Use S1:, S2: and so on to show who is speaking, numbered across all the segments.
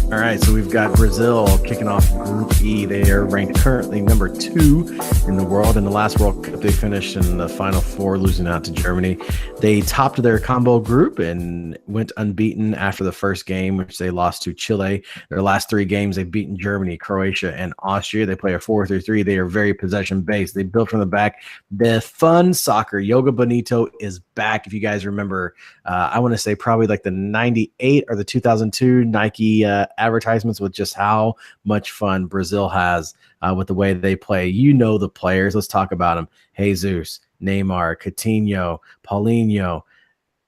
S1: All right, so we've got Brazil kicking off Group E. They are ranked currently number 2 in the world. In the last World Cup, they finished in the Final Four, losing out to Germany. They topped their combo group and went unbeaten after the first game, which they lost to Chile. Their last 3 games, they've beaten Germany, Croatia, and Austria. They play a 4-3-3. They are very possession-based. They build from the back. The fun soccer, Yoga Bonito is back. If you guys remember, I want to say probably like the 98 or the 2002 Nike advertisements with just how much fun Brazil has with the way they play. You know the players. Let's talk about them. Jesus, Neymar, Coutinho, Paulinho,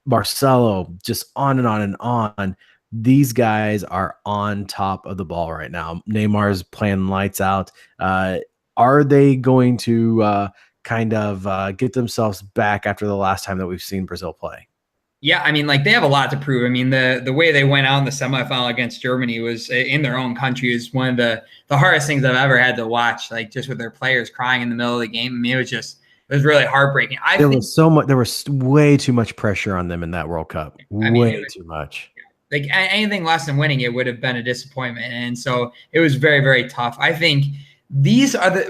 S1: Marcelo, just on and on and on. These guys are on top of the ball right now. Neymar's playing lights out. Are they going to get themselves back after the last time that we've seen Brazil play?
S2: Yeah, I mean, like they have a lot to prove. I mean, the way they went out in the semifinal against Germany was in their own country is one of the hardest things I've ever had to watch. Like just with their players crying in the middle of the game. I mean, it was really heartbreaking.
S1: There was way too much pressure on them in that World Cup. Way too much.
S2: Like anything less than winning, it would have been a disappointment, and so it was very, very tough. I think these are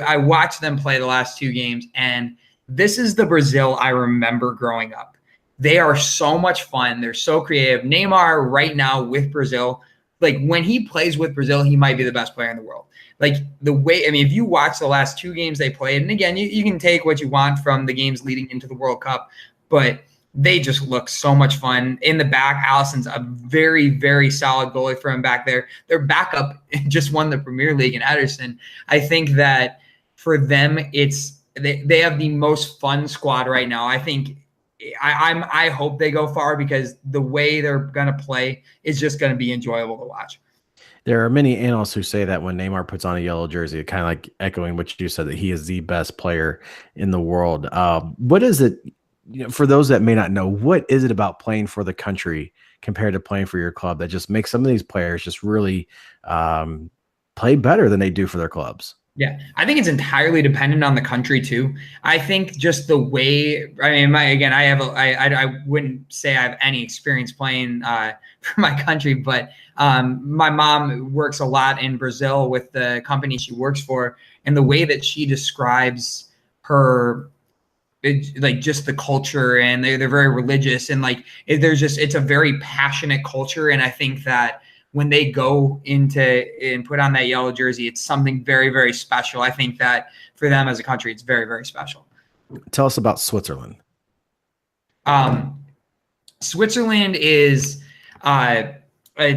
S2: I watched them play the last 2 games, and this is the Brazil I remember growing up. They are so much fun. They're so creative. Neymar right now with Brazil, like when he plays with Brazil, he might be the best player in the world. Like the way, I mean, if you watch the last 2 games they played, and again, you can take what you want from the games leading into the World Cup, but they just look so much fun. In the back, Alisson's a very, very solid goalie for him back there. Their backup just won the Premier League in Ederson. I think that for them, they have the most fun squad right now. I think I hope they go far because the way they're going to play is just going to be enjoyable to watch.
S1: There are many analysts who say that when Neymar puts on a yellow jersey, kind of like echoing what you said, that he is the best player in the world. What is it, for those that may not know, what is it about playing for the country compared to playing for your club that just makes some of these players just really play better than they do for their clubs?
S2: Yeah, I think it's entirely dependent on the country too. I think just the way, I mean, I wouldn't say I have any experience playing for my country, but my mom works a lot in Brazil with the company she works for, and the way that she describes like just the culture, and they're very religious, and like it's a very passionate culture, and I think that when they go into and put on that yellow jersey, it's something very, very special. I think that for them as a country, it's very, very special.
S1: Tell us about Switzerland.
S2: Switzerland is a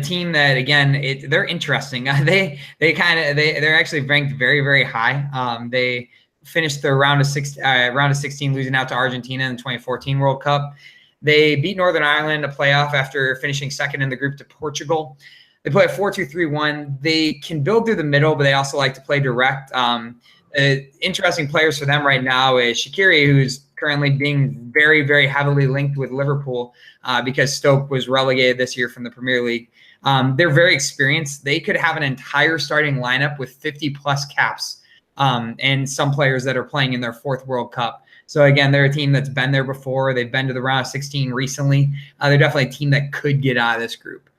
S2: team that, again, they're interesting. They're actually ranked very, very high. They finished their round of 16, losing out to Argentina in the 2014 World Cup. They beat Northern Ireland in a playoff after finishing second in the group to Portugal. They play a 4-2-3-1. They can build through the middle, but they also like to play direct. Interesting players for them right now is Shaqiri, who's currently being very, very heavily linked with Liverpool because Stoke was relegated this year from the Premier League. They're very experienced. They could have an entire starting lineup with 50-plus caps and some players that are playing in their 4th World Cup. So, again, they're a team that's been there before. They've been to the round of 16 recently. They're definitely a team that could get out of this group.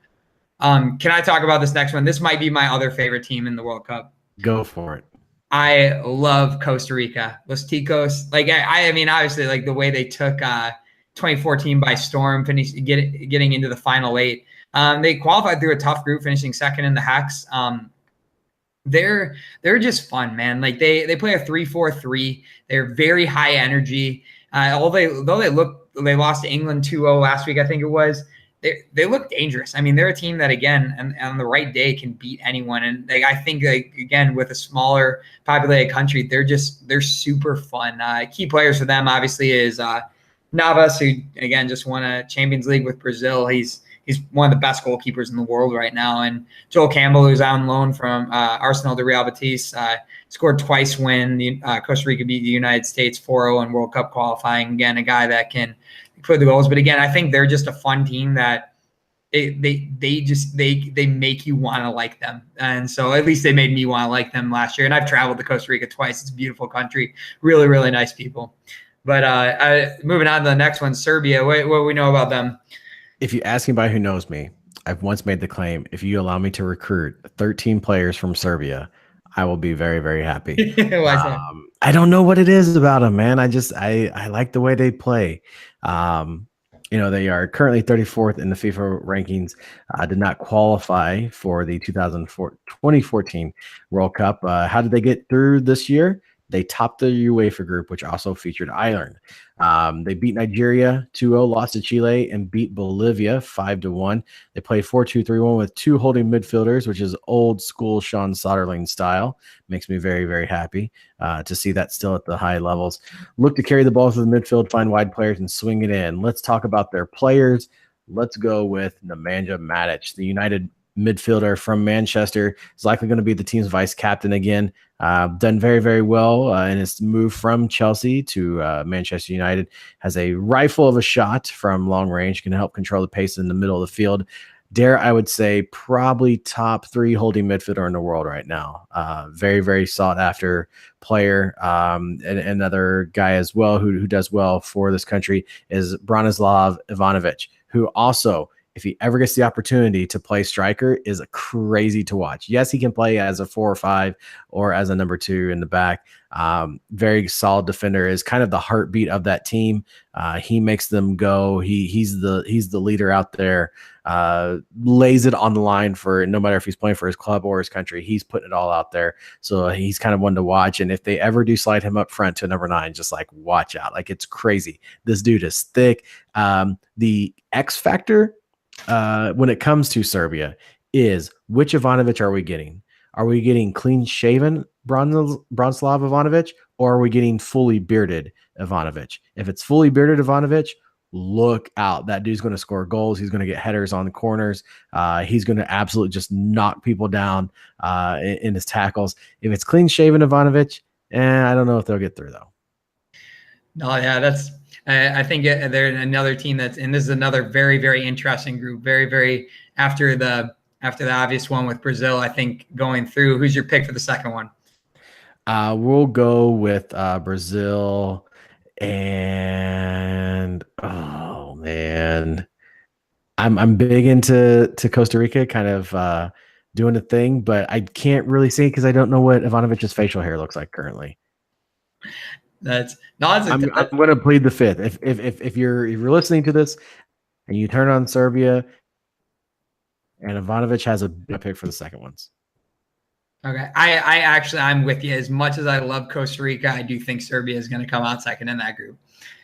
S2: Can I talk about this next one? This might be my other favorite team in the World Cup.
S1: Go for it.
S2: I love Costa Rica. Los Ticos. Like, I mean, obviously, like the way they took 2014 by storm, getting into the final 8. They qualified through a tough group, finishing second in the Hex. They're just fun, man. Like they play a 3-4-3. They're very high energy. Though they lost to England 2-0 last week, I think it was. They look dangerous. I mean, they're a team that, again, on the right day can beat anyone. And I think, again, with a smaller populated country, they're super fun. Key players for them, obviously, is Navas, who, again, just won a Champions League with Brazil. He's one of the best goalkeepers in the world right now. And Joel Campbell, who's on loan from Arsenal to Real Betis, scored twice when Costa Rica beat the United States 4-0 in World Cup qualifying. Again, a guy that can put the goals. But again, I think they're just a fun team that they make you want to like them. And so at least they made me want to like them last year. And I've traveled to Costa Rica twice. It's a beautiful country. Really, really nice people. But moving on to the next one, Serbia. What do we know about them?
S1: If you ask anybody who knows me, I've once made the claim, if you allow me to recruit 13 players from Serbia, I will be very, very happy.
S2: Why is that?
S1: I don't know what it is about them, man. I like the way they play. Um, they are currently 34th in the FIFA rankings. Did not qualify for the 2014 World Cup. How did they get through this year? They topped the UEFA group, which also featured Ireland. They beat Nigeria 2-0, lost to Chile, and beat Bolivia 5-1. They played 4-2-3-1 with two holding midfielders, which is old school Sean Soderling style. Makes me very, very happy to see that still at the high levels. Look to carry the ball through the midfield, find wide players, and swing it in. Let's talk about their players. Let's go with Nemanja Matic, the United midfielder from Manchester. Is likely going to be the team's vice captain again. Done very, very well in his move from Chelsea to Manchester United. Has a rifle of a shot from long range, can help control the pace in the middle of the field. I would say probably top 3 holding midfielder in the world right now. Very, very sought after player. And another guy as well who does well for this country is Branislav Ivanovic, who also, if he ever gets the opportunity to play striker, is crazy to watch. Yes, he can play as a 4 or 5 or as a number 2 in the back. Very solid defender, is kind of the heartbeat of that team. He makes them go. He's the leader out there. Lays it on the line for no matter if he's playing for his club or his country. He's putting it all out there. So he's kind of one to watch. And if they ever do slide him up front to number 9, just like watch out. Like, it's crazy. This dude is thick. The X factor when it comes to Serbia is, which Ivanovic are we getting? Are we getting clean-shaven Branislav Ivanovic, or are we getting fully bearded Ivanovic? If it's fully bearded Ivanovic, look out. That dude's going to score goals. He's going to get headers on the corners. He's going to absolutely just knock people down in his tackles. If it's clean-shaven Ivanovic, I don't know if they'll get through, though.
S2: No, yeah, that's – I think they're another team and this is another very, very interesting group. Very, very after the obvious one with Brazil, I think going through. Who's your pick for the second one?
S1: We'll go with Brazil, and oh man, I'm big into Costa Rica, kind of doing a thing, but I can't really see because I don't know what Ivanovic's facial hair looks like currently. I'm going to plead the fifth. If you're listening to this and you turn on Serbia and Ivanovic has a pick for the second ones.
S2: Okay. I'm with you. As much as I love Costa Rica, I do think Serbia is going to come out second in that group.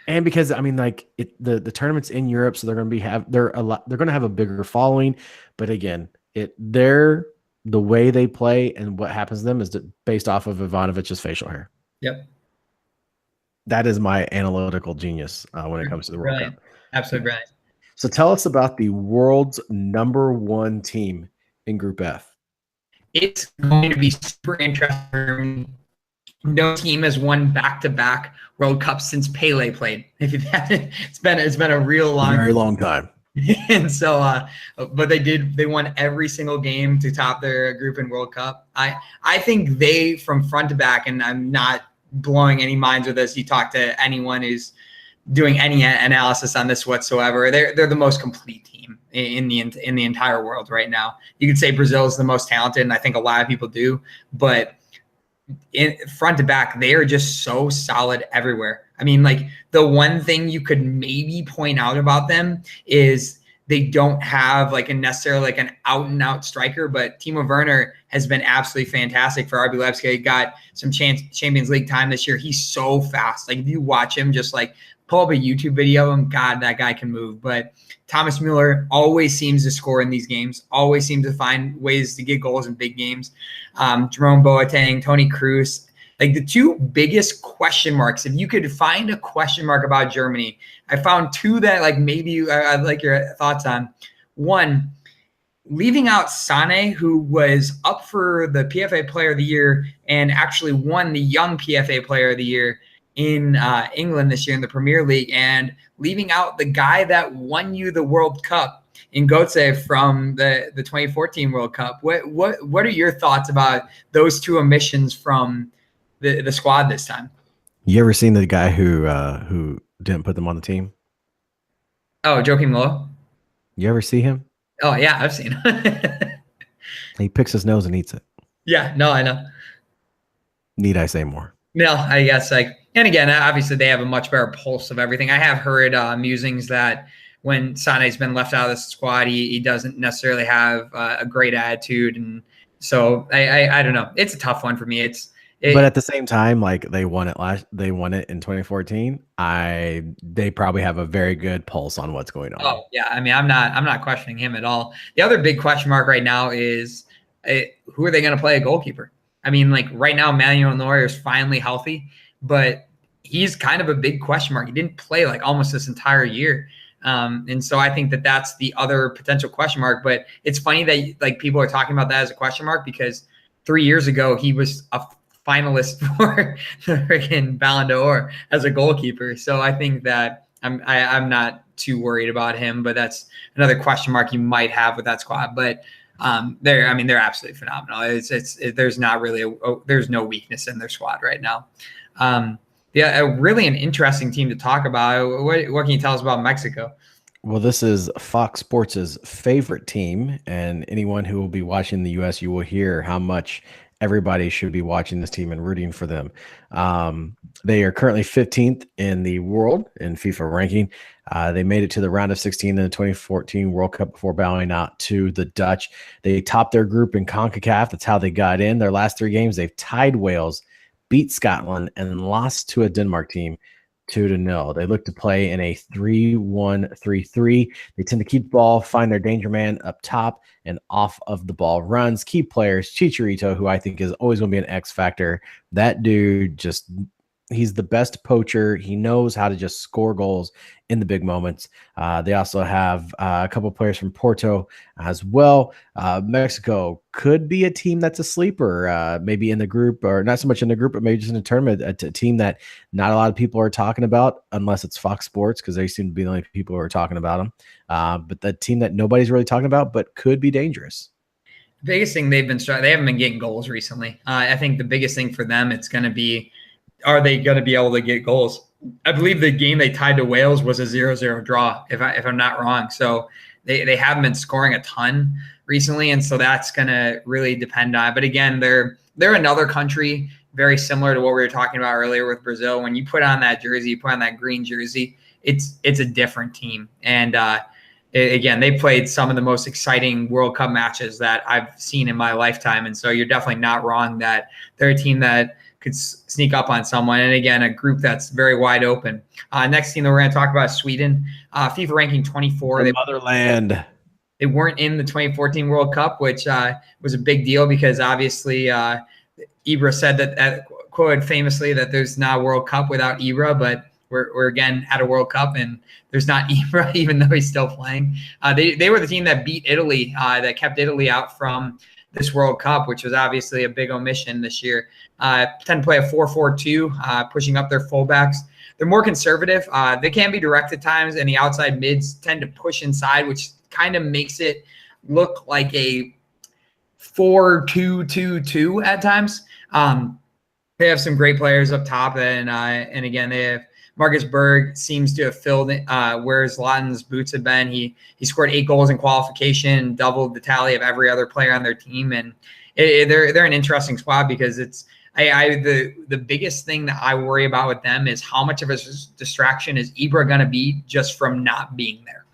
S1: And because the tournament's in Europe, so they're going to have a bigger following. But again, the way they play and what happens to them is based off of Ivanovic's facial hair.
S2: Yep.
S1: That is my analytical genius when it comes to the World Cup.
S2: Absolutely brilliant.
S1: So tell us about the world's number 1 team in Group F.
S2: It's going to be super interesting. No team has won back-to-back World Cups since Pele played. It's been a real long
S1: time.
S2: And so, but they won every single game to top their group in World Cup. I think they, from front to back, and I'm not blowing any minds with this. You talk to anyone who's doing any analysis on this whatsoever. They're the most complete team in the entire world right now. You could say Brazil is the most talented, and I think a lot of people do, but in front to back, they are just so solid everywhere. I mean, like, the one thing you could maybe point out about them is they don't have necessarily an out and out striker, but Timo Werner has been absolutely fantastic for RB Leipzig. He got some Champions League time this year. He's so fast. Like, if you watch him, just pull up a YouTube video of him, God, that guy can move. But Thomas Mueller always seems to score in these games, always seems to find ways to get goals in big games. Jerome Boateng, Toni Kroos, the two biggest question marks. If you could find a question mark about Germany, I found two that maybe I'd like your thoughts on. One, leaving out Sane, who was up for the PFA Player of the Year and actually won the Young PFA Player of the Year in England this year in the Premier League, and leaving out the guy that won you the World Cup in Götze from the 2014 World Cup. What are your thoughts about those two omissions from the squad this time?
S1: You ever seen the guy who didn't put them on the team?
S2: Oh, Joachim Low.
S1: You ever see him?
S2: Oh yeah, I've seen him.
S1: He picks his nose and eats it.
S2: Yeah, no, I know.
S1: Need I say more?
S2: No, I guess like, and again, obviously they have a much better pulse of everything. I have heard musings that when Sane's been left out of the squad, he doesn't necessarily have a great attitude, and so I don't know. It's a tough one for me.
S1: But at the same time, like they won it in 2014. They probably have a very good pulse on what's going on.
S2: Oh yeah, I mean, I'm not questioning him at all. The other big question mark right now is who are they going to play a goalkeeper? I mean, like right now, Manuel Neuer is finally healthy, but he's kind of a big question mark. He didn't play like almost this entire year. And so I think that that's the other potential question mark. But it's funny that like people are talking about that as a question mark because 3 years ago he was a finalist for the freaking Ballon d'Or as a goalkeeper. So I think that I'm not too worried about him, but that's another question mark you might have with that squad. But they're absolutely phenomenal. There's not really there's no weakness in their squad right now. Yeah, really an interesting team to talk about. What can you tell us about Mexico?
S1: Well, this is Fox Sports' favorite team, and anyone who will be watching the U.S., you will hear how much everybody should be watching this team and rooting for them. They are currently 15th in the world in FIFA ranking. They made it to the round of 16 in the 2014 World Cup before bowing out to the Dutch. They topped their group in CONCACAF. That's how they got in. Their last 3 games, they've tied Wales, beat Scotland, and lost to a Denmark team 2-0. They look to play in a 3-1-3-3. They tend to keep the ball, find their danger man up top and off of the ball runs. Key players, Chicharito, who I think is always going to be an X factor. That dude he's the best poacher. He knows how to just score goals in the big moments. They also have a couple of players from Porto as well. Mexico could be a team that's a sleeper, maybe in the group, or not so much in the group, but maybe just in a tournament, a team that not a lot of people are talking about, unless it's Fox Sports, because they seem to be the only people who are talking about them. But the team that nobody's really talking about, but could be dangerous.
S2: The biggest thing they haven't been getting goals recently. I think the biggest thing for them, it's going to be, are they going to be able to get goals? I believe the game they tied to Wales was a 0-0 draw, if I'm not wrong. So they haven't been scoring a ton recently, and so that's going to really depend on. But again, they're another country very similar to what we were talking about earlier with Brazil. When you put on that jersey, you put on that green jersey, it's a different team. And again, they played some of the most exciting World Cup matches that I've seen in my lifetime, and so you're definitely not wrong that they're a team that could sneak up on someone. And again, a group that's very wide open. Next team that we're going to talk about is Sweden. FIFA ranking 24.
S1: The motherland.
S2: They weren't in the 2014 World Cup, which was a big deal because obviously Ibra said that quoted famously that there's not a World Cup without Ibra, but we're again at a World Cup and there's not Ibra, even though he's still playing. They were the team that beat Italy, that kept Italy out from this World Cup, which was obviously a big omission this year. Tend to play a 4-4-2, pushing up their fullbacks. They're more conservative. They can be direct at times, and the outside mids tend to push inside, which kind of makes it look like a 4-2-2-2 at times. They have some great players up top, and again, they have Marcus Berg seems to have filled where Zlatan's boots have been. He scored 8 goals in qualification, doubled the tally of every other player on their team, and they're an interesting squad because it's the biggest thing that I worry about with them is how much of a distraction is Ibra going to be just from not being there.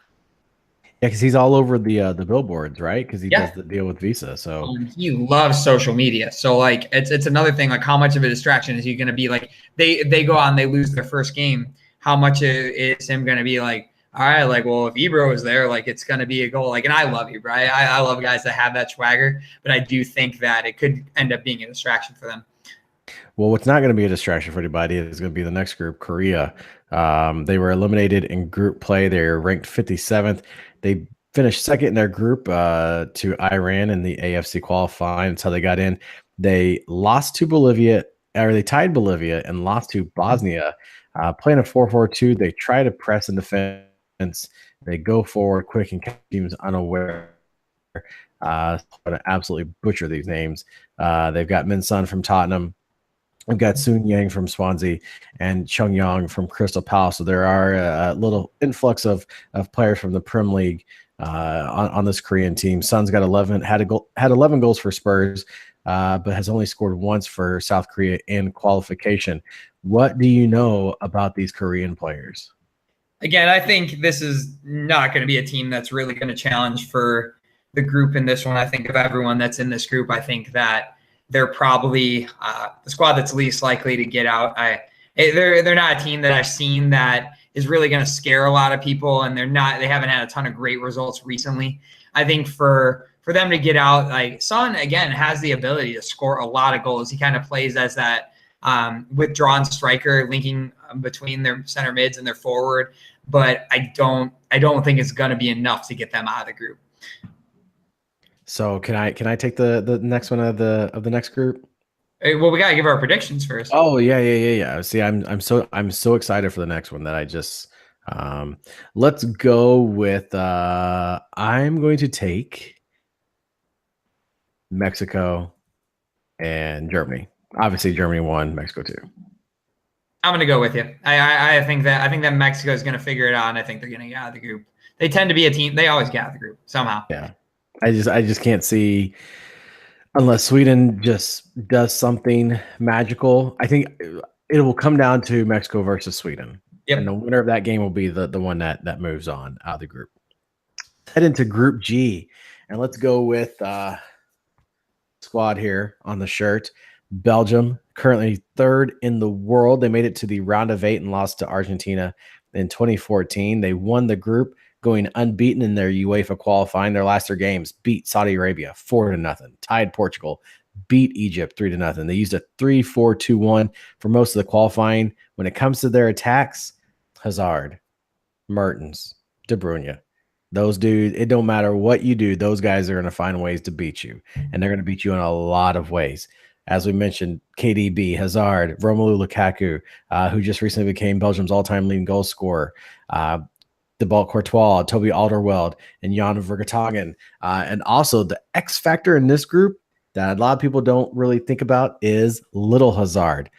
S1: Yeah, because he's all over the billboards, right? Because he does the deal with Visa. So
S2: he loves social media. So like it's another thing. Like how much of a distraction is he going to be? Like they go out and they lose their first game. How much is him going to be like? All right, like well, if Ibra was there, like it's going to be a goal. Like, and I love Ibra. I love guys that have that swagger. But I do think that it could end up being a distraction for them.
S1: Well, what's not going to be a distraction for anybody is going to be the next group, Korea. They were eliminated in group play. They're ranked 57th. They finished second in their group to Iran in the AFC qualifying. That's how they got in. They lost to Bolivia, or they tied Bolivia and lost to Bosnia. Playing a 4-4-2, they try to press and defense. They go forward quick and catch teams unaware. I'm going to absolutely butcher these names. They've got Min Sun from Tottenham. We've got Sun Yang from Swansea and Chung Yang from Crystal Palace. So there are a little influx of players from the Premier League on this Korean team. Sun's got 11, had 11 goals for Spurs, but has only scored once for South Korea in qualification. What do you know about these Korean players?
S2: Again, I think this is not going to be a team that's really going to challenge for the group in this one. I think of everyone that's in this group, I think that they're probably the squad that's least likely to get out. They're not a team that I've seen that is really going to scare a lot of people, and they haven't had a ton of great results recently. I think for them to get out, like Son again has the ability to score a lot of goals. He kind of plays as that withdrawn striker, linking between their center mids and their forward. But I don't think it's going to be enough to get them out of the group.
S1: So can I take the next one of the next group?
S2: Well, we gotta give our predictions first.
S1: Oh yeah. See, I'm so excited for the next one that I just let's go with I'm going to take Mexico and Germany. Obviously, Germany won, Mexico too.
S2: I'm gonna go with you. I think that Mexico is gonna figure it out, and I think they're gonna get out of the group. They tend to be a team. They always get out of the group somehow.
S1: Yeah, I just can't see unless Sweden just does something magical. I think it will come down to Mexico versus Sweden.
S2: Yep.
S1: And the winner of that game will be the one that moves on out of the group. Head into Group G, and let's go with squad here on the shirt. Belgium, currently third in the world. They made it to the round of 8 and lost to Argentina in 2014. They won the group, going unbeaten in their UEFA qualifying. Their last 3 games beat Saudi Arabia 4-0, tied Portugal, beat Egypt 3-0. They used a 3-4-2-1 for most of the qualifying. When it comes to their attacks, Hazard, Mertens, De Bruyne, those dudes, it don't matter what you do, those guys are going to find ways to beat you, and they're going to beat you in a lot of ways. As we mentioned, KDB, Hazard, Romelu Lukaku, who just recently became Belgium's all-time leading goal scorer, Thibaut Courtois, Toby Alderweireld, and Jan Vertonghen. And also the X factor in this group that a lot of people don't really think about is little Hazard.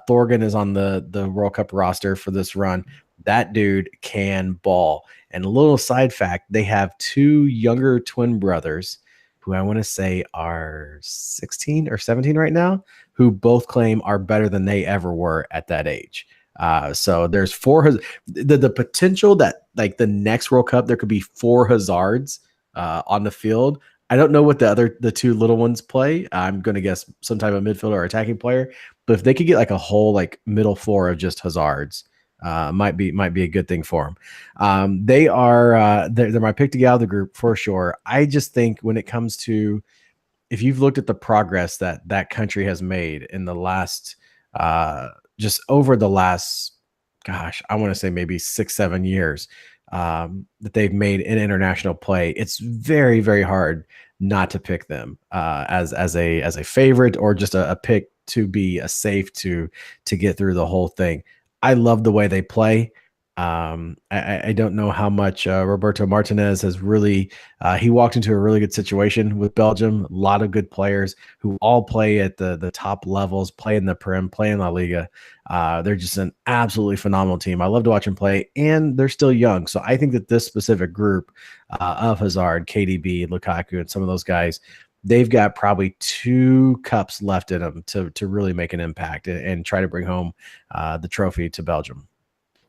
S1: Thorgan is on the World Cup roster for this run. That dude can ball. And a little side fact, they have 2 younger twin brothers who I want to say are 16 or 17 right now, who both claim are better than they ever were at that age. So there's 4 the potential that like the next World Cup there could be 4 Hazards on the field. I don't know what the 2 little ones play. I'm going to guess some type of midfielder or attacking player. But if they could get like a whole like middle 4 of just Hazards, might be a good thing for them. They're my pick to get out of the group for sure. I just think when it comes to, if you've looked at the progress that country has made in the last just over the last, gosh, I want to say maybe 6-7 years that they've made in international play, it's very, very hard not to pick them as a favorite or just a pick to be a safe to get through the whole thing. I love the way they play. I don't know how much Roberto Martinez has really he walked into a really good situation with Belgium. A lot of good players who all play at the top levels, play in the Prem, play in La Liga. They're just an absolutely phenomenal team. I love to watch them play, and they're still young. So I think that this specific group of Hazard, KDB, Lukaku, and some of those guys, they've got probably 2 cups left in them to really make an impact and try to bring home the trophy to Belgium.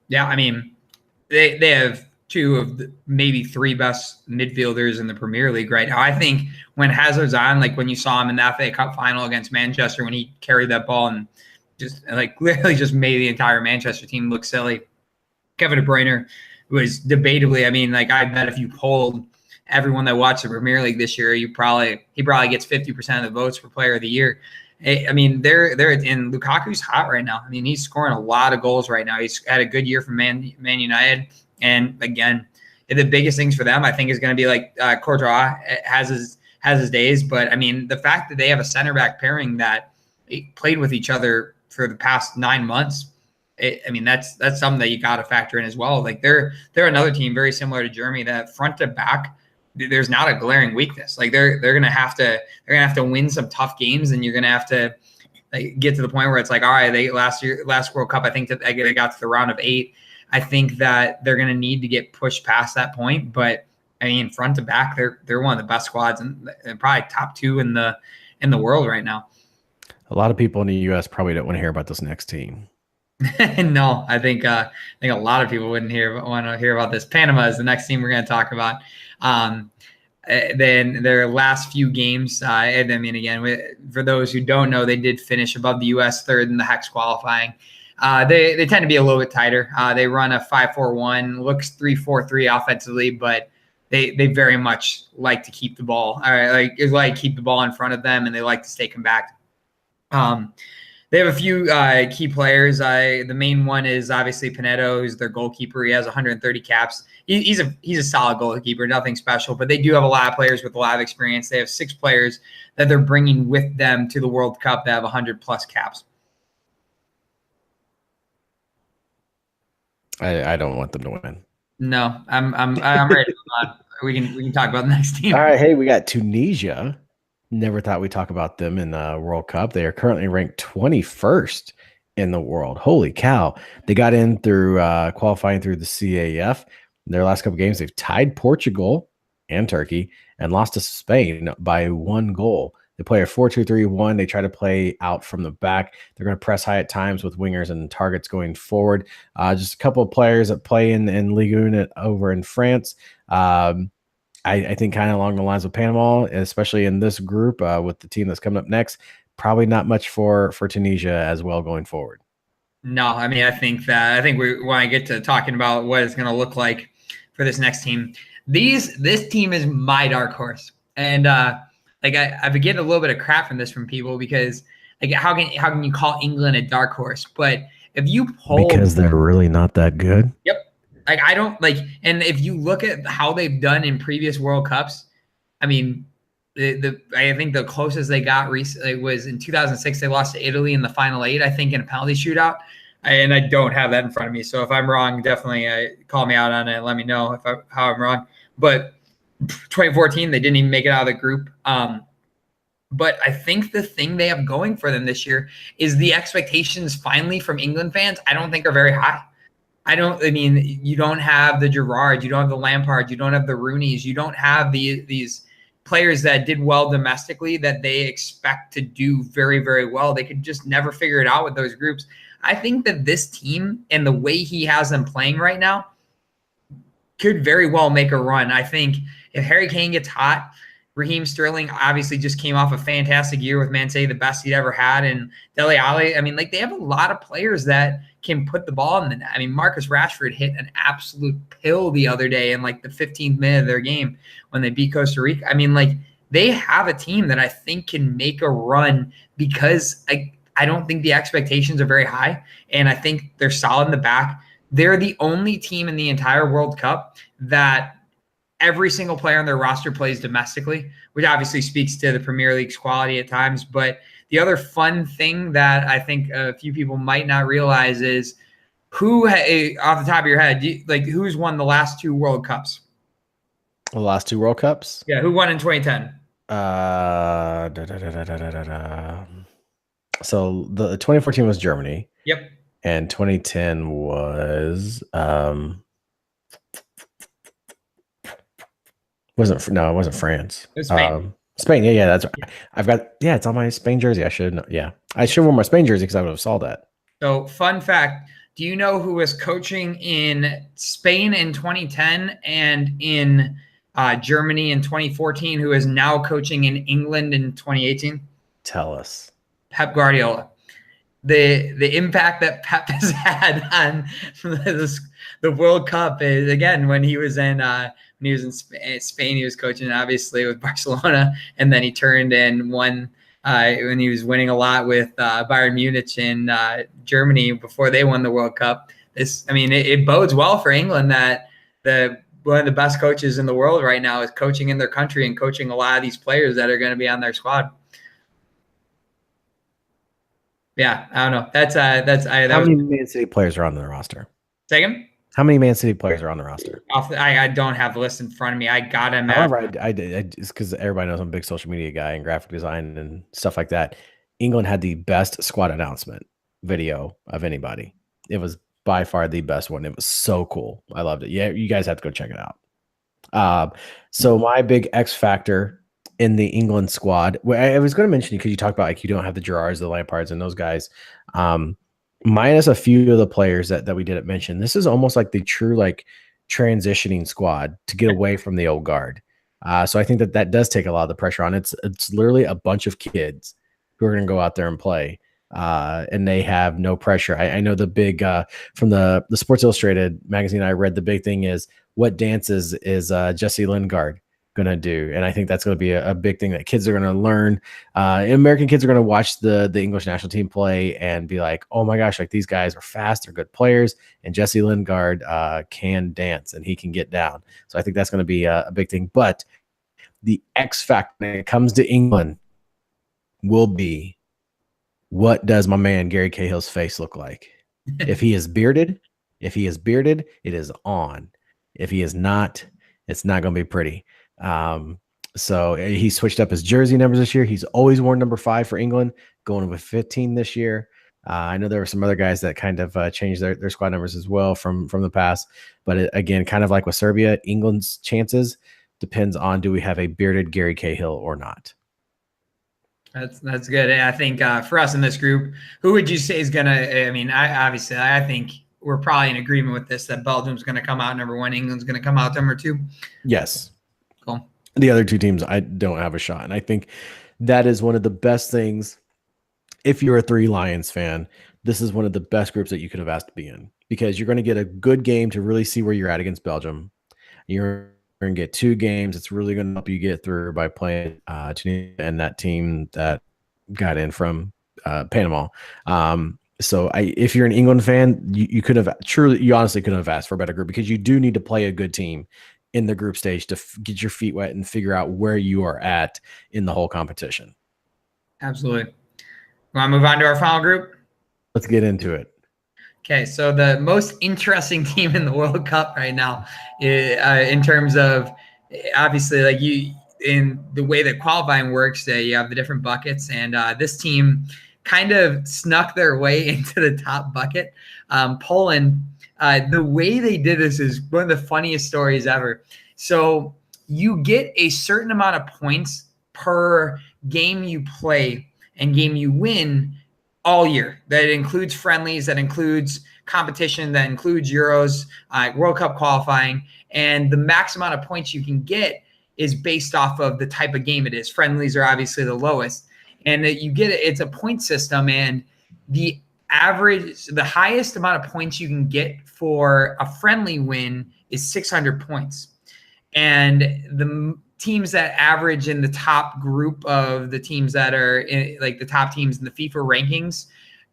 S2: Yeah, I mean, they have 2 of the maybe 3 best midfielders in the Premier League right now. I think when Hazard's on, like when you saw him in the FA Cup final against Manchester, when he carried that ball and just like literally just made the entire Manchester team look silly. Kevin De Bruyne was debatably, I mean, like I bet if you polled everyone that watched the Premier League this year, he probably gets 50% of the votes for Player of the Year. I mean, they're in Lukaku's hot right now. I mean, he's scoring a lot of goals right now. He's had a good year for Man United. And again, the biggest things for them, I think, is going to be like Courtois has his days. But I mean, the fact that they have a center back pairing that played with each other for the past 9 months, I mean, that's something that you got to factor in as well. Like they're another team very similar to Germany that front to back, there's not a glaring weakness. Like they're gonna have to win some tough games, and you're gonna have to get to the point where it's like, all right, they last World Cup, I think that they got to the round of 8. I think that they're gonna need to get pushed past that point, but I mean, front to back, they're one of the best squads and probably top 2 in the world right now.
S1: A lot of people in the U.S. probably don't want to hear about this next team.
S2: No, I think a lot of people wouldn't want to hear about this. Panama is the next team we're going to talk about. Then their last few games, I mean, again, for those who don't know, they did finish above the U.S. third in the Hex qualifying. They tend to be a little bit tighter. They run a 5-4-1, looks 3-4-3 offensively, but they very much like to keep the ball. Like keep the ball in front of them, and they like to stay compact. They have a few key players. The main one is obviously Pinedo, who's their goalkeeper. He has 130 caps. He's a solid goalkeeper, nothing special. But they do have a lot of players with a lot of experience. They have 6 players that they're bringing with them to the World Cup that have 100+ caps.
S1: I don't want them to win.
S2: No, I'm ready to move on. We can talk about the next team.
S1: All right, hey, we got Tunisia. Never thought we'd talk about them in the World Cup. They are currently ranked 21st in the world. Holy cow. They got in through qualifying through the CAF. In their last couple games, they've tied Portugal and Turkey and lost to Spain by 1 goal. They play a 4-2-3-1. They try to play out from the back. They're going to press high at times with wingers and targets going forward. Just a couple of players that play in Ligue 1 over in France. I think kind of along the lines of Panama, especially in this group with the team that's coming up next, probably not much for Tunisia as well going forward.
S2: No, I mean, I think we want to get to talking about what it's going to look like for this next team. This team is my dark horse, and I've been getting a little bit of crap from people because like how can you call England a dark horse? But if you pull,
S1: because they're really not that good.
S2: Yep. Like I don't like, and if you look at how they've done in previous World Cups, I mean, I think the closest they got recently was in 2006. They lost to Italy in the final 8, I think, in a penalty shootout. And I don't have that in front of me, so if I'm wrong, definitely call me out on it and let me know how I'm wrong. But 2014, they didn't even make it out of the group. But I think the thing they have going for them this year is the expectations finally from England fans, I don't think are very high. I mean, you don't have the Gerrard, you don't have the Lampard, you don't have the Rooneys, you don't have these players that did well domestically that they expect to do very, very well. They could just never figure it out with those groups. I think that this team and the way he has them playing right now could very well make a run. I think if Harry Kane gets hot, Raheem Sterling obviously just came off a fantastic year with Man City, the best he'd ever had. And Dele Alli, I mean, like they have a lot of players that can put the ball in the net. I mean, Marcus Rashford hit an absolute pill the other day in like the 15th minute of their game when they beat Costa Rica. I mean, like they have a team that I think can make a run because I don't think the expectations are very high. And I think they're solid in the back. They're the only team in the entire World Cup that every single player on their roster plays domestically, which obviously speaks to the Premier League's quality at times. But the other fun thing that I think a few people might not realize is who, off the top of your head, who's won the last 2 World Cups?
S1: The last 2 World Cups?
S2: Yeah, who won in 2010?
S1: So the 2014 was Germany.
S2: Yep.
S1: And 2010 was it wasn't France.
S2: It was Spain.
S1: Spain, yeah, that's right. It's on my Spain jersey. I should know. Yeah, I should have worn my Spain jersey because I would have saw that.
S2: So, fun fact: do you know who was coaching in Spain in 2010 and in Germany in 2014? Who is now coaching in England in 2018?
S1: Tell us.
S2: Pep Guardiola. The impact that Pep has had on the World Cup is, again, when he was in Spain, he was coaching obviously with Barcelona, and then he turned and won when he was winning a lot with Bayern Munich in Germany before they won the World Cup. It bodes well for England that one of the best coaches in the world right now is coaching in their country and coaching a lot of these players that are going to be on their squad. Yeah, I don't know. How many
S1: Man City players are on the roster?
S2: Second?
S1: How many Man City players are on the roster?
S2: I don't have the list in front of me. I got him.
S1: However, I it's because everybody knows I'm a big social media guy and graphic design and stuff like that. England had the best squad announcement video of anybody. It was by far the best one. It was so cool. I loved it. Yeah, you guys have to go check it out. Uh, so my big X factor in the England squad, I was going to mention because you talked about like you don't have the Gerards, the Lampards, and those guys. Minus a few of the players that we didn't mention, this is almost like the true like transitioning squad to get away from the old guard. So I think that does take a lot of the pressure on. It's literally a bunch of kids who are going to go out there and play. And they have no pressure. I know the big from the Sports Illustrated magazine I read, the big thing is what dances is Jesse Lingard going to do, and I think that's going to be a big thing that kids are going to learn. American kids are going to watch the English national team play and be like, oh my gosh, like these guys are fast, they're good players, and Jesse Lingard can dance and he can get down. So I think that's going to be a big thing. But the X factor when it comes to England will be, what does my man Gary Cahill's face look like? If he is bearded, it is on. If he is not, it's not going to be pretty. So he switched up his jersey numbers this year. He's always worn number 5 for England, going with 15 this year. I know there were some other guys that kind of changed their squad numbers as well from the past. But again, kind of like with Serbia, England's chances depends on, do we have a bearded Gary Cahill or not?
S2: That's good. And I think for us in this group, who would you say is going to, I mean, I think we're probably in agreement with this, that Belgium's going to come out number 1. England's going to come out number 2.
S1: Yes.
S2: Cool.
S1: The other 2 teams, I don't have a shot. And I think that is one of the best things. If you're a 3 Lions fan, this is one of the best groups that you could have asked to be in, because you're going to get a good game to really see where you're at against Belgium. You're going to get 2 games. It's really going to help you get through by playing Tunisia and that team that got in from Panama. So if you're an England fan, you honestly couldn't have asked for a better group, because you do need to play a good team in the group stage to get your feet wet and figure out where you are at in the whole competition.
S2: Absolutely. Want to move on to our final group?
S1: Let's get into it.
S2: Okay, so the most interesting team in the World Cup right now, in terms of, obviously, like in the way that qualifying works, you have the different buckets, and this team kind of snuck their way into the top bucket. Poland, the way they did this is one of the funniest stories ever. So you get a certain amount of points per game you play and game you win all year. That includes friendlies, that includes competition, that includes Euros, World Cup qualifying. And the max amount of points you can get is based off of the type of game it is. Friendlies are obviously the lowest. And you get it, it's a point system, and the highest amount of points you can get for a friendly win is 600 points. And the teams that average in the top group of the teams that are like the top teams in the FIFA rankings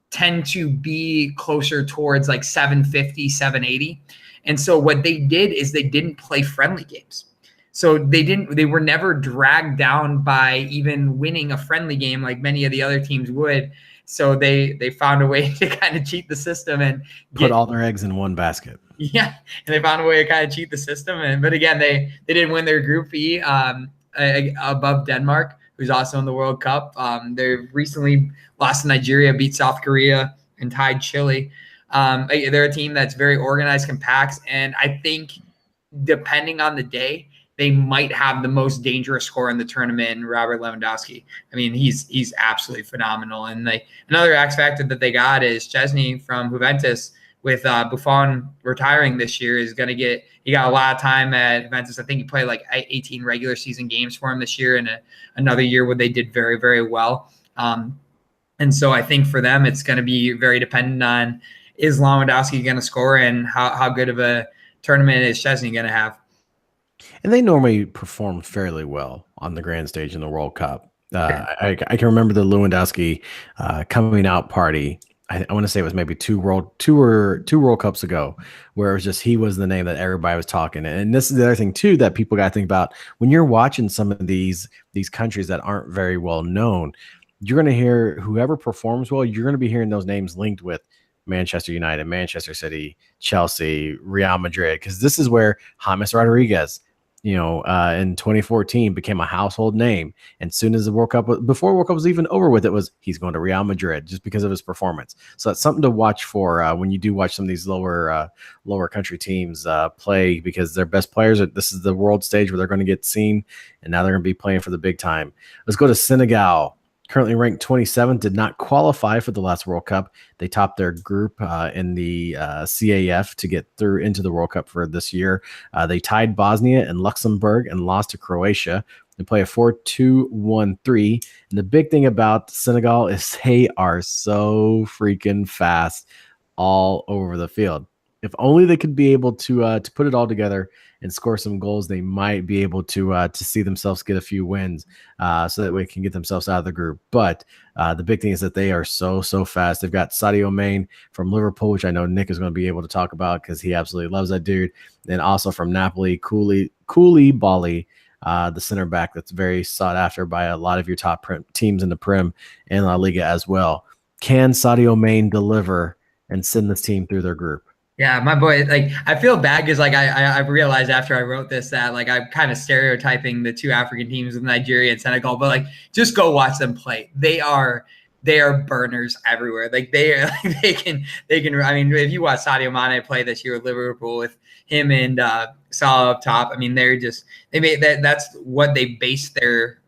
S2: tend to be closer towards like 750, 780. And so what they did is they didn't play friendly games. So they were never dragged down by even winning a friendly game like many of the other teams would. So they found a way to kind of cheat the system and
S1: put all their eggs in one basket.
S2: Yeah, and they found a way to kind of cheat the system. But again, they did win their Group E above Denmark, who's also in the World Cup. They've recently lost to Nigeria, beat South Korea, and tied Chile. They're a team that's very organized, compact, and I think depending on the day, they might have the most dangerous scorer in the tournament, Robert Lewandowski. I mean, he's absolutely phenomenal. And another X factor that they got is Chesney from Juventus. With Buffon retiring this year, he got a lot of time at Juventus. I think he played like 18 regular season games for him this year, and another year where they did very, very well. And so I think for them, it's going to be very dependent on, is Lewandowski going to score, and how good of a tournament is Chesney going to have. And
S1: they normally perform fairly well on the grand stage in the World Cup. I can remember the Lewandowski coming out party. I want to say it was maybe two World Cups ago, where it was just, he was the name that everybody was talking. And this is the other thing too that people got to think about when you're watching some of these countries that aren't very well known. You're going to hear whoever performs well. You're going to be hearing those names linked with Manchester United, Manchester City, Chelsea, Real Madrid, because this is where James Rodriguez in 2014 became a household name. And soon as the World Cup, before World Cup was even over with, it was he's going to Real Madrid just because of his performance. So that's something to watch for when you do watch some of these lower country teams play, because their best players, this is the world stage where they're going to get seen, and now they're going to be playing for the big time. Let's go to Senegal. Currently ranked 27th, did not qualify for the last World Cup. They topped their group in the CAF to get through into the World Cup for this year. They tied Bosnia and Luxembourg and lost to Croatia. They play a 4-2-1-3. And the big thing about Senegal is they are so freaking fast all over the field. If only they could be able to put it all together and score some goals, they might be able to see themselves get a few wins, so that way can get themselves out of the group. But the big thing is that they are so fast. They've got Sadio Mane from Liverpool, which I know Nick is going to be able to talk about because he absolutely loves that dude. And also from Napoli, Koulibaly, the center back that's very sought after by a lot of your top teams in the Prem and La Liga as well. Can Sadio Mane deliver and send this team through their group?
S2: Yeah, my boy, like, I feel bad because, like, I realized after I wrote this that, like, I'm kind of stereotyping the two African teams with Nigeria and Senegal, but, like, just go watch them play. They are burners everywhere. Like, they can, I mean, if you watch Sadio Mane play this year with Liverpool with him and Salah up top, I mean, that's what they based their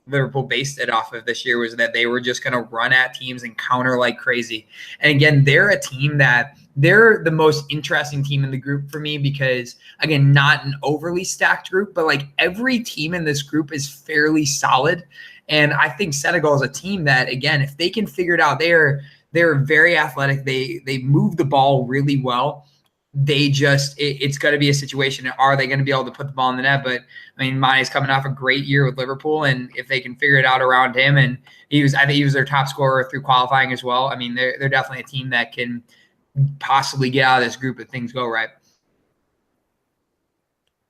S2: Liverpool based it off of this year, was that they were just going to run at teams and counter like crazy. And again, they're a team that they're the most interesting team in the group for me because, again, not an overly stacked group, but like every team in this group is fairly solid. And I think Senegal is a team that, again, if they can figure it out, they're very athletic. They move the ball really well. It's going to be a situation. Are they going to be able to put the ball in the net? But I mean, Mane's coming off a great year with Liverpool, and if they can figure it out around him, and I think he was their top scorer through qualifying as well. I mean, they're definitely a team that can possibly get out of this group if things go right.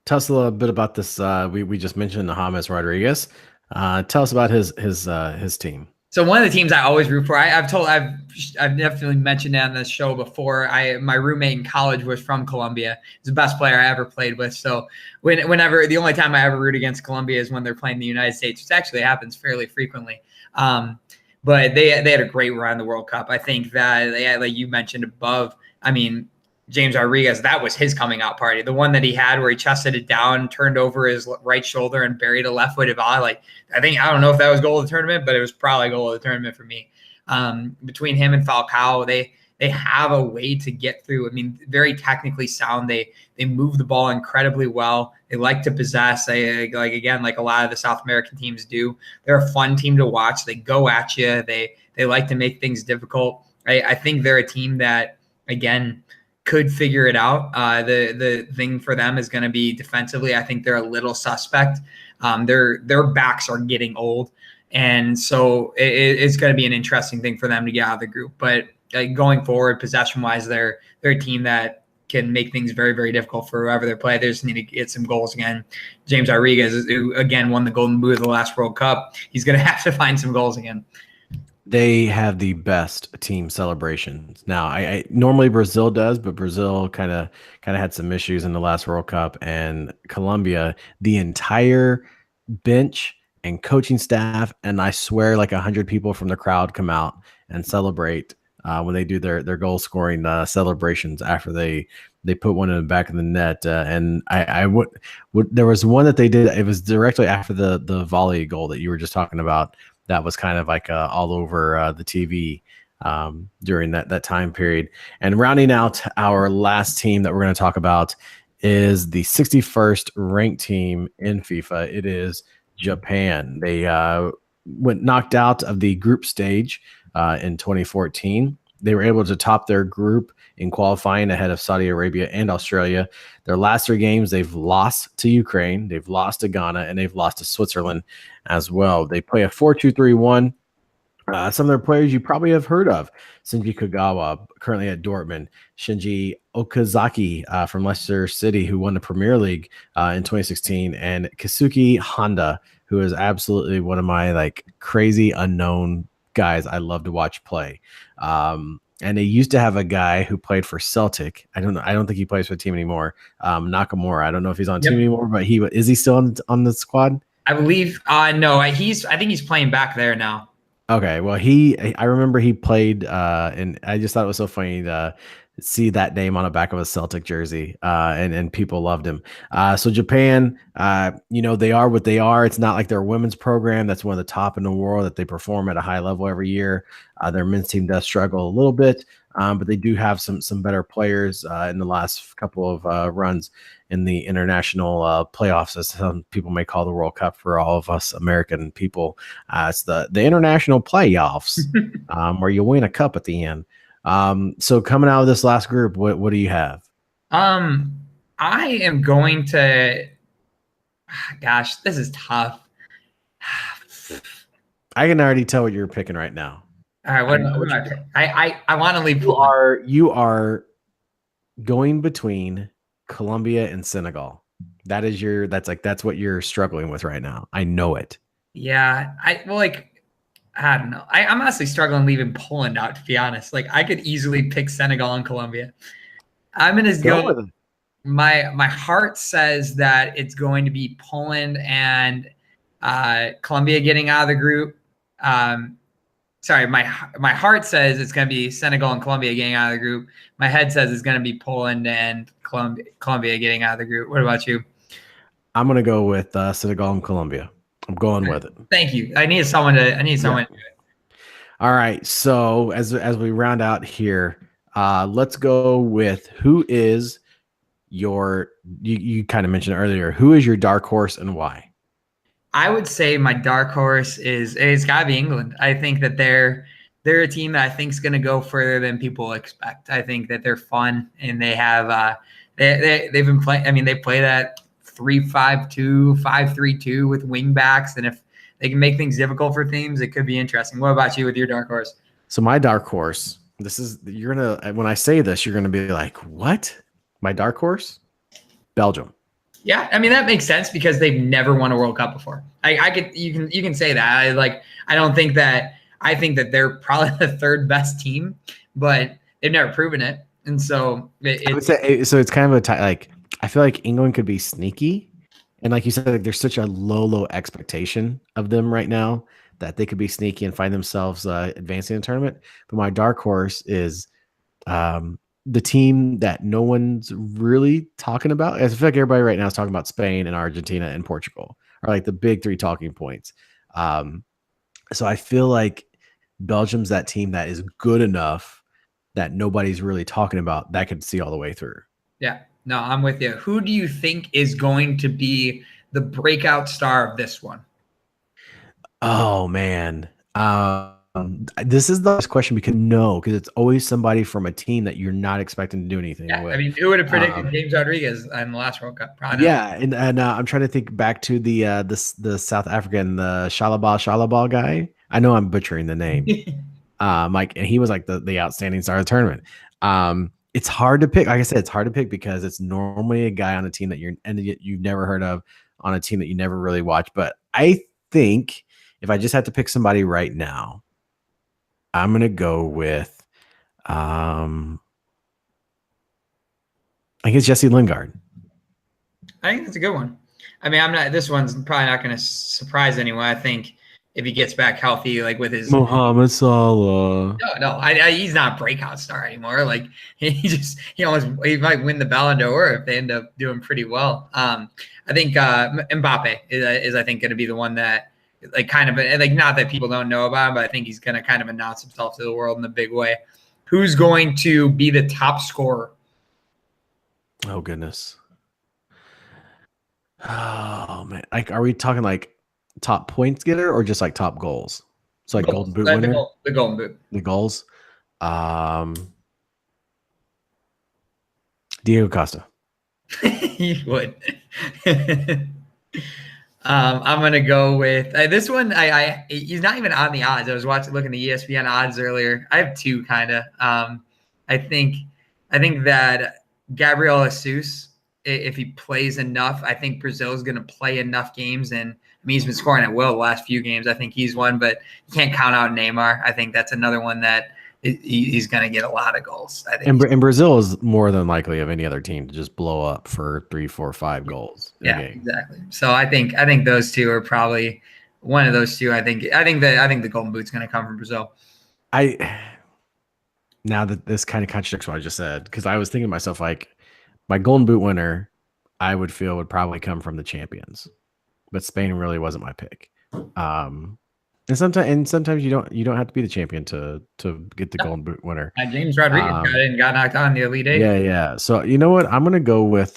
S1: Tell us a little bit about this. We just mentioned James Rodriguez. Tell us about his team.
S2: So one of the teams I always root for, I've definitely mentioned that on this show before. My roommate in college was from Colombia. He's the best player I ever played with. So whenever, the only time I ever root against Colombia is when they're playing the United States, which actually happens fairly frequently. But they had a great run in the World Cup. I think that they had, like you mentioned above, I mean, James Rodriguez, that was his coming out party. The one that he had where he chested it down, turned over his right shoulder and buried a left-footed volley. Like, I don't know if that was goal of the tournament, but it was probably goal of the tournament for me. Between him and Falcao, they have a way to get through. I mean, very technically sound. They move the ball incredibly well. They like to possess. Like a lot of the South American teams do. They're a fun team to watch. They go at you. They like to make things difficult. I think they're a team that, again, could figure it out. The thing for them is going to be defensively. I think they're a little suspect. Their backs are getting old, and so it's going to be an interesting thing for them to get out of the group. But going forward, possession-wise, they're a team that can make things very, very difficult for whoever they play. They just need to get some goals again. James Rodriguez, who again won the Golden Boot of the last World Cup, he's going to have to find some goals again.
S1: They have the best team celebrations. Now, I normally Brazil does, but Brazil kind of had some issues in the last World Cup, and Colombia, the entire bench and coaching staff, and I swear like 100 people from the crowd come out and celebrate when they do their goal scoring celebrations after they put one in the back of the net. And I would there was one that they did. It was directly after the volley goal that you were just talking about. That was kind of like all over the TV during that time period. And rounding out our last team that we're going to talk about is the 61st ranked team in FIFA. It is Japan. They went knocked out of the group stage in 2014. They were able to top their group in qualifying ahead of Saudi Arabia and Australia. Their last three games, they've lost to Ukraine, they've lost to Ghana, and they've lost to Switzerland as well. They play a 4-2-3-1. Some of their players you probably have heard of: Shinji Kagawa, currently at Dortmund; Shinji Okazaki from Leicester City, who won the Premier League in 2016; and Keisuke Honda, who is absolutely one of my like crazy unknown guys I love to watch play. And they used to have a guy who played for Celtic. I don't know. I don't think he plays for the team anymore. Nakamura. I don't know if he's on the team anymore, but is he still on the squad?
S2: I believe. No, I think he's playing back there now.
S1: Okay. Well, I remember he played, and I just thought it was so funny to see that name on the back of a Celtic jersey, and people loved him. So Japan, they are what they are. It's not like their women's program that's one of the top in the world that they perform at a high level every year. Their men's team does struggle a little bit, but they do have some better players in the last couple of runs in the international playoffs, as some people may call the World Cup for all of us American people. It's the international playoffs, where you win a cup at the end. So coming out of this last group, what do you have?
S2: I am going to, gosh, this is tough.
S1: I can already tell what you're picking right now.
S2: All right. I want to leave.
S1: You are going between Colombia and Senegal. That's what you're struggling with right now. I know it.
S2: Yeah. I don't know. I'm honestly struggling leaving Poland out, to be honest. Like, I could easily pick Senegal and Colombia. I'm going to go with it. My heart says that it's going to be Poland and Colombia getting out of the group. Sorry, my heart says it's going to be Senegal and Colombia getting out of the group. My head says it's going to be Poland and Colombia getting out of the group. What about you? I'm
S1: going to go with Senegal and Colombia. I'm going with it.
S2: Thank you. I need someone to do it.
S1: All right. So as we round out here, let's go with who is you kind of mentioned earlier, who is your dark horse and why?
S2: I would say my dark horse it's got to be England. I think that they're a team that I think is going to go further than people expect. I think that they're fun and they have they've been playing. I mean, they play that 3-5-2, 5-3-2 with wing backs, and if they can make things difficult for teams, it could be interesting. What about you with your dark horse?
S1: So my dark horse, when I say this, you're gonna be like, what? My dark horse? Belgium.
S2: Yeah, I mean that makes sense because they've never won a World Cup before. You can say that. I think that they're probably the third best team, but they've never proven it. And so
S1: I would say, so it's kind of I feel like England could be sneaky, and like you said, there's such a low expectation of them right now that they could be sneaky and find themselves advancing in the tournament. But my dark horse is the team that no one's really talking about. I feel like everybody right now is talking about Spain and Argentina and Portugal are like the big three talking points. So I feel like Belgium's that team that is good enough that nobody's really talking about that could see all the way through.
S2: Yeah, no, I'm with you. Who do you think is going to be the breakout star of this one?
S1: Oh man. This is the best question because it's always somebody from a team that you're not expecting to do anything with.
S2: I mean, who would have predicted James Rodriguez in the last World Cup?
S1: Yeah, and I'm trying to think back to the South African, the Shalabal guy. I know I'm butchering the name. Mike, and he was like the outstanding star of the tournament. It's hard to pick. Like I said, it's hard to pick because it's normally a guy on a team that you've never heard of, on a team that you never really watch. But I think if I just had to pick somebody right now, I'm going to go with, I think it's Jesse Lingard.
S2: I think that's a good one. I mean, this one's probably not going to surprise anyone. I think if he gets back healthy, like with his
S1: Mohamed Salah.
S2: No, he's not a breakout star anymore. Like he might win the Ballon d'Or if they end up doing pretty well. I think Mbappe is I think going to be the one that, like, kind of like, not that people don't know about him, but I think he's going to kind of announce himself to the world in a big way. Who's going to be the top scorer?
S1: Oh goodness. Oh man. Like, are we talking like top points getter or just like top goals? So like Golden Boot winner?
S2: The Golden Boot.
S1: The goals. Diego Costa.
S2: He would. I'm gonna go with this one. He's not even on the odds. I was looking at the ESPN odds earlier. I have two kind of. I think that Gabriel Jesus, if he plays enough, I think Brazil is gonna play enough games, and I mean he's been scoring at will the last few games. I think he's one, but you can't count out Neymar. I think that's another one that he's going to get a lot of goals. I think.
S1: And Brazil is more than likely of any other team to just blow up for 3, 4, 5 goals in a game.
S2: Exactly. So I think those two are probably one of those two. I think the Golden Boot's going to come from Brazil.
S1: Now that this kind of contradicts what I just said, because I was thinking to myself, like, my Golden Boot winner, I would feel would probably come from the champions, but Spain really wasn't my pick. And sometimes you don't have to be the champion to get the Golden Boot winner.
S2: James Rodriguez got knocked out in the Elite Eight.
S1: Yeah. So you know what? I'm gonna go with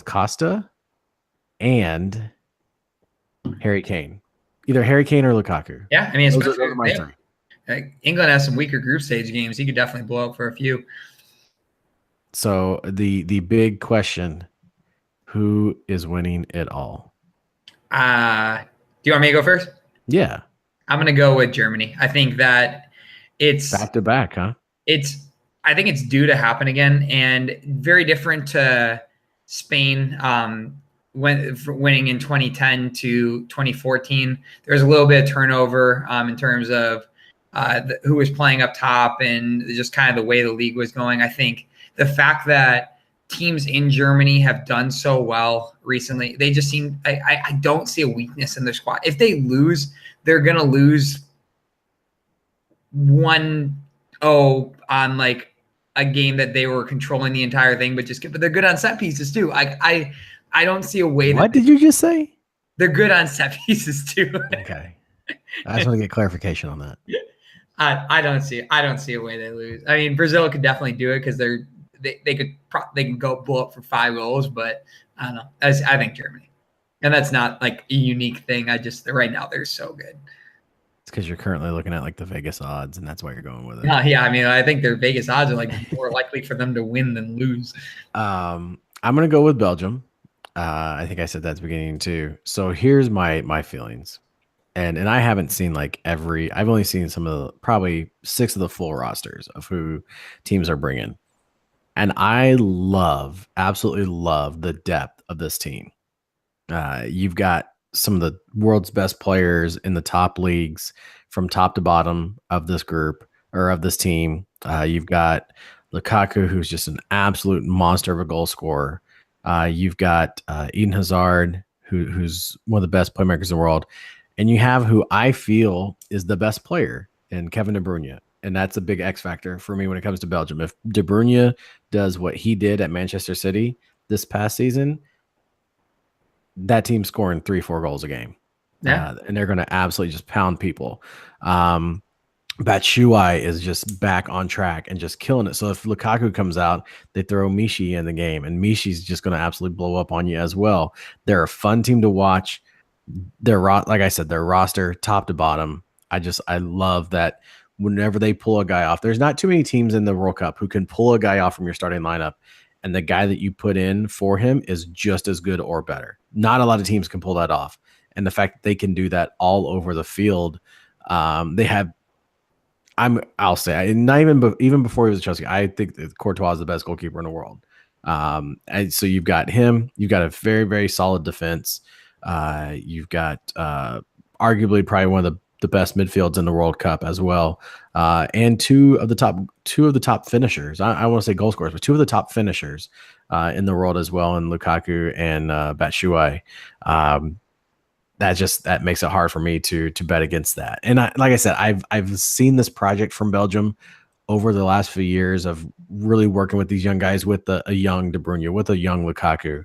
S1: Costa and Harry Kane, either Harry Kane or Lukaku.
S2: Yeah, I mean,
S1: those are my three.
S2: England has some weaker group stage games. He could definitely blow up for a few.
S1: So the big question: who is winning it all?
S2: Do you want me to go first?
S1: Yeah.
S2: I'm going to go with Germany. I think that it's
S1: back to back, huh?
S2: I think it's due to happen again, and very different to Spain winning in 2010 to 2014. There's a little bit of turnover in terms of who was playing up top and just kind of the way the league was going. I think the fact that teams in Germany have done so well recently, they just seem, I don't see a weakness in their squad. If they lose, they're going to lose 1-0 on like a game that they were controlling the entire thing, but they're good on set pieces too. I don't see a way.
S1: What did you just say?
S2: They're good on set pieces too. Okay.
S1: I just want to get clarification on that.
S2: I don't see a way they lose. I mean, Brazil could definitely do it because they can go blow up for 5 goals, but I don't know. I think Germany, and that's not like a unique thing. Right now they're so good.
S1: It's because you're currently looking at like the Vegas odds, and that's why you're going with it.
S2: Yeah, I mean, I think their Vegas odds are like more likely for them to win than lose.
S1: I'm gonna go with Belgium. I think I said that at the beginning too. So here's my feelings. And I haven't seen like I've only seen some of the probably 6 of the full rosters of who teams are bringing. And I absolutely love the depth of this team. You've got some of the world's best players in the top leagues from top to bottom of this group or of this team. You've got Lukaku, who's just an absolute monster of a goal scorer. You've got Eden Hazard, who's one of the best playmakers in the world. And you have who I feel is the best player in Kevin De Bruyne. And that's a big X factor for me when it comes to Belgium. If De Bruyne does what he did at Manchester City this past season, that team's scoring 3-4 goals a game.
S2: Yeah.
S1: And they're going to absolutely just pound people. Batshuayi is just back on track and just killing it. So if Lukaku comes out, they throw Mishi in the game, and Mishi's just going to absolutely blow up on you as well. They're a fun team to watch. Like I said, their roster top to bottom. I love that whenever they pull a guy off, there's not too many teams in the World Cup who can pull a guy off from your starting lineup, and the guy that you put in for him is just as good or better. Not a lot of teams can pull that off. And the fact that they can do that all over the field, they have. I'll say, not even before he was at Chelsea, I think that Courtois is the best goalkeeper in the world. And so you've got him. You've got a very, very solid defense. You've got arguably probably one of the best midfields in the World Cup as well, and two of the top finishers. I want to say goal scorers, but 2 of the top finishers in the world as well, in Lukaku and Batshuayi. That makes it hard for me to bet against that. And like I said, I've seen this project from Belgium over the last few years of really working with these young guys, with a young De Bruyne, with a young Lukaku,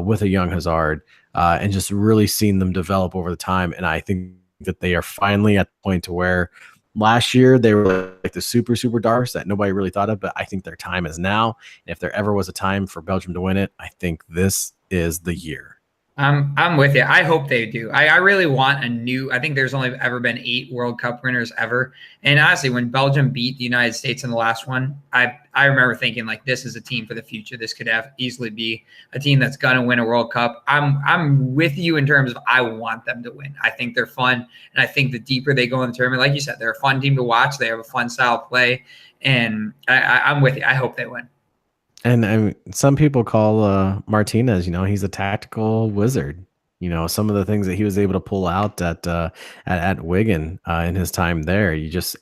S1: with a young Hazard, and just really seeing them develop over the time. And I think that they are finally at the point to where last year they were like the super, super darks that nobody really thought of, but I think their time is now. And if there ever was a time for Belgium to win it, I think this is the year.
S2: I'm with you. I hope they do. I really want I think there's only ever been 8 World Cup winners ever. And honestly, when Belgium beat the United States in the last one, I remember thinking like, this is a team for the future. This could easily be a team that's going to win a World Cup. I'm with you in terms of I want them to win. I think they're fun. And I think the deeper they go in the tournament, like you said, they're a fun team to watch. They have a fun style of play. And I'm with you. I hope they win.
S1: And some people call Martinez, he's a tactical wizard. Some of the things that he was able to pull out at Wigan in his time there,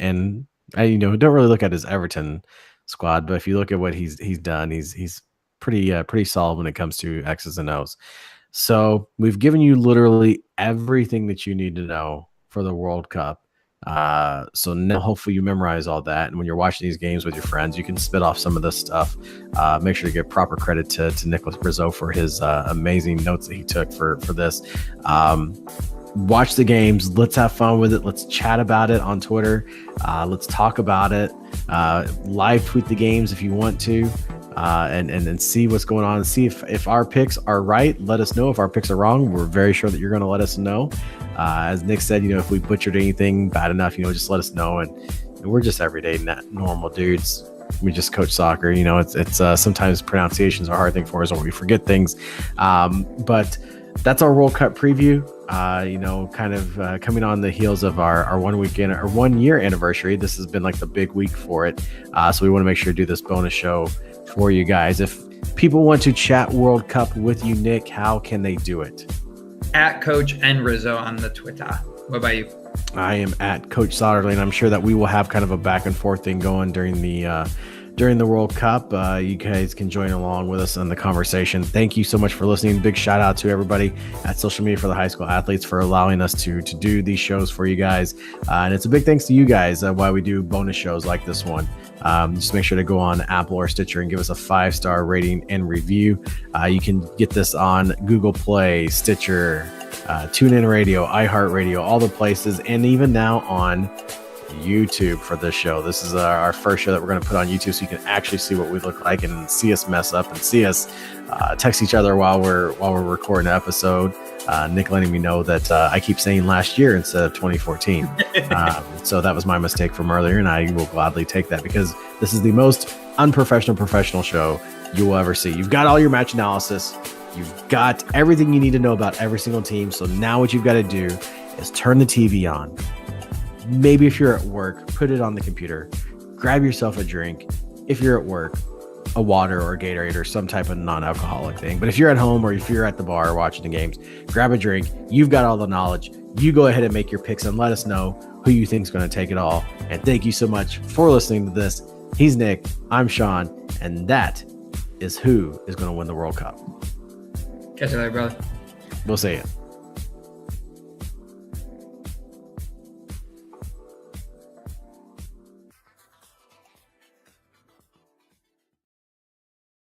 S1: and Don't really look at his Everton squad, but if you look at what he's done, he's pretty solid when it comes to X's and O's. So we've given you literally everything that you need to know for the World Cup. So now hopefully you memorize all that, and when you're watching these games with your friends, you can spit off some of this stuff. Make sure to give proper credit to Nicholas Rizzo for his amazing notes that he took for this. Watch the games. Let's have fun with it. Let's chat about it on Twitter. Let's talk about it. Live tweet the games if you want to. And see what's going on. See if our picks are right. Let us know if our picks are wrong. We're very sure that you're going to let us know. As Nick said, if we butchered anything bad enough, just let us know. And we're just everyday normal dudes. We just coach soccer. It's sometimes pronunciations are a hard thing for us, or we forget things. But that's our World Cup preview. Coming on the heels of our 1 year anniversary. This has been like the big week for it. So we want to make sure to do this bonus show for you guys. If people want to chat World Cup with you, Nick, how can they do it?
S2: At Coach N Rizzo on the Twitter. What about you?
S1: I am at Coach Soderly, and I'm sure that we will have kind of a back and forth thing going during the World Cup. You guys can join along with us in the conversation. Thank you so much for listening. Big shout out to everybody at Social Media for the High School Athletes for allowing us to do these shows for you guys. And it's a big thanks to you guys why we do bonus shows like this one. Just make sure to go on Apple or Stitcher and give us a 5-star rating and review. You can get this on Google Play, Stitcher, TuneIn Radio, iHeartRadio, all the places, and even now on YouTube for this show. This is our first show that we're going to put on YouTube, so you can actually see what we look like and see us mess up and see us text each other while we're recording an episode. Nick letting me know that I keep saying last year instead of 2014. So that was my mistake from earlier, and I will gladly take that because this is the most unprofessional professional show you will ever see. You've got all your match analysis. You've got everything you need to know about every single team. So now what you've got to do is turn the TV on. Maybe if you're at work, put it on the computer, grab yourself a drink. If you're at work, a water or a Gatorade or some type of non-alcoholic thing. But if you're at home or if you're at the bar watching the games, grab a drink. You've got all the knowledge. You go ahead and make your picks and let us know who you think is going to take it all. And thank you so much for listening to this. He's Nick. I'm Sean. And that is who is going to win the World Cup.
S2: Catch you later, brother.
S1: We'll see you.